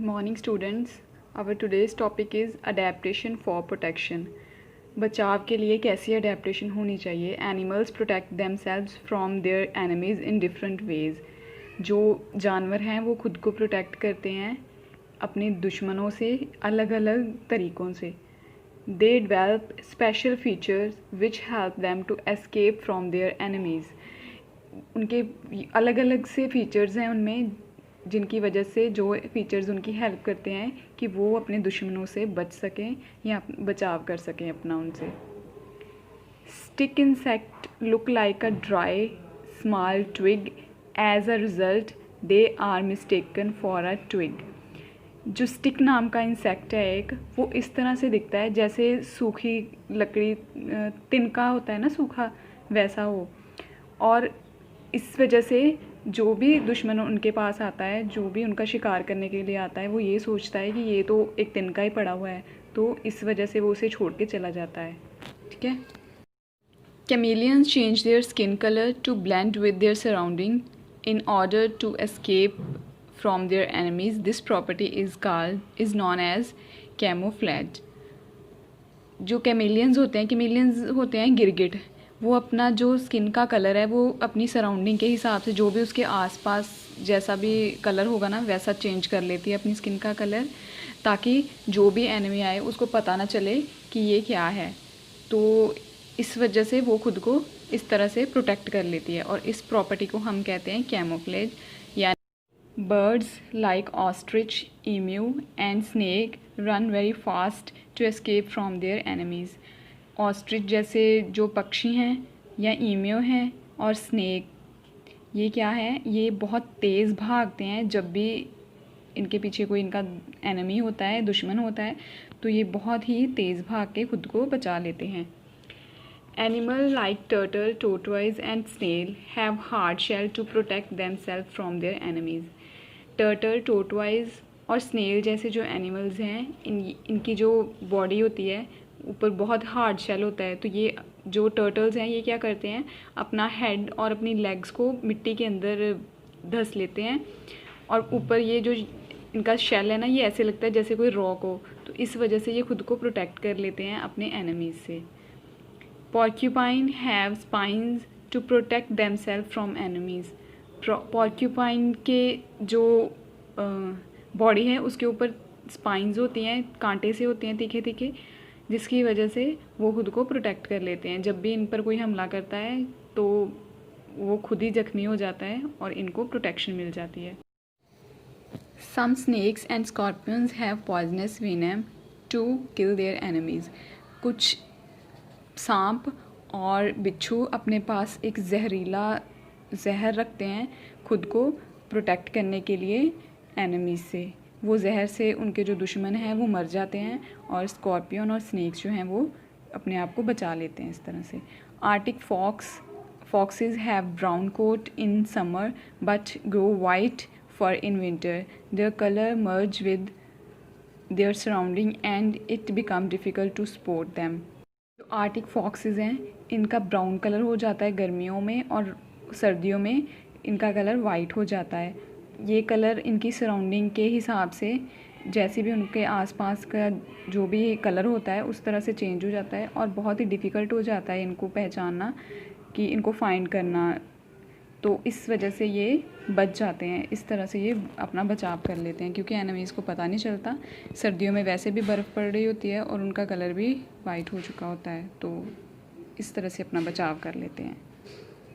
Good morning students. Our today's topic is adaptation for protection. बचाव के लिए कैसी adaptation होनी चाहिए. Animals protect themselves from their enemies in different ways. जो जानवर हैं वो खुद को protect करते हैं अपने दुश्मनों से अलग अलग तरीक़ों से. They develop special features which help them to escape from their enemies. उनके अलग अलग से फीचर्स हैं उनमें जिनकी वजह से जो फीचर्स उनकी हेल्प करते हैं कि वो अपने दुश्मनों से बच सकें या बचाव कर सकें अपना उनसे. Stick insect look like a dry small twig. As a result they are mistaken for a twig. जो स्टिक नाम का इंसेक्ट है एक, वो इस तरह से दिखता है जैसे सूखी लकड़ी, तिनका होता है ना सूखा, वैसा हो. और इस वजह से जो भी दुश्मन उनके पास आता है, जो भी उनका शिकार करने के लिए आता है, वो ये सोचता है कि ये तो एक तिनका ही पड़ा हुआ है, तो इस वजह से वो उसे छोड़ के चला जाता है. ठीक है. Chameleons change their skin colour to blend with their surrounding in order to escape from their enemies. This property is known as camouflage. जो कैमेलियंस होते हैं गिरगिट. वो अपना जो स्किन का कलर है वो अपनी सराउंडिंग के हिसाब से जो भी उसके आसपास जैसा भी कलर होगा ना वैसा चेंज कर लेती है अपनी स्किन का कलर, ताकि जो भी एनिमी आए उसको पता ना चले कि ये क्या है. तो इस वजह से वो खुद को इस तरह से प्रोटेक्ट कर लेती है और इस प्रॉपर्टी को हम कहते हैं कैमोफ्लेज. यानी birds like ostrich, emu and snake run very fast to escape from their enemies. Ostrich जैसे जो पक्षी हैं या ईम्यू हैं और स्नेक, ये क्या है, ये बहुत तेज़ भागते हैं. जब भी इनके पीछे कोई इनका एनिमी होता है, दुश्मन होता है, तो ये बहुत ही तेज़ भाग के खुद को बचा लेते हैं. Animal like turtle, tortoise and snail have hard shell to protect themselves from their enemies. Turtle, tortoise और स्नेल जैसे जो एनिमल्स हैं, इनकी जो बॉडी होती है ऊपर बहुत हार्ड शेल होता है. तो ये जो टर्टल्स हैं ये क्या करते हैं, अपना हेड और अपनी लेग्स को मिट्टी के अंदर धंस लेते हैं और ऊपर ये जो इनका शेल है ना, ये ऐसे लगता है जैसे कोई रॉक हो. तो इस वजह से ये खुद को प्रोटेक्ट कर लेते हैं अपने एनिमीज़ से. Porcupine have spines to protect themselves from enemies. Porcupine के जो बॉडी है उसके ऊपर स्पाइंस होती हैं, कांटे से होते हैं तीखे तीखे, जिसकी वजह से वो खुद को प्रोटेक्ट कर लेते हैं. जब भी इन पर कोई हमला करता है तो वो खुद ही जख्मी हो जाता है और इनको प्रोटेक्शन मिल जाती है. Some snakes and scorpions have poisonous venom to kill their enemies. कुछ सांप और बिच्छू अपने पास एक जहरीला जहर रखते हैं खुद को प्रोटेक्ट करने के लिए एनिमीज़ से. वो जहर से उनके जो दुश्मन हैं वो मर जाते हैं और स्कॉर्पियन और स्नेक्स जो हैं वो अपने आप को बचा लेते हैं इस तरह से. Arctic foxes have brown coat in summer but grow white fur in winter. Their color merge with their surrounding and it become difficult to spot them. जो आर्टिक फॉक्सेस हैं इनका ब्राउन कलर हो जाता है गर्मियों में और सर्दियों में इनका कलर वाइट हो जाता है. ये कलर इनकी सराउंडिंग के हिसाब से जैसे भी उनके आसपास का जो भी कलर होता है उस तरह से चेंज हो जाता है और बहुत ही डिफ़िकल्ट हो जाता है इनको पहचानना कि इनको फाइंड करना. तो इस वजह से ये बच जाते हैं. इस तरह से ये अपना बचाव कर लेते हैं क्योंकि एनिमीज़ को पता नहीं चलता. सर्दियों में वैसे भी बर्फ़ पड़ रही होती है और उनका कलर भी वाइट हो चुका होता है, तो इस तरह से अपना बचाव कर लेते हैं.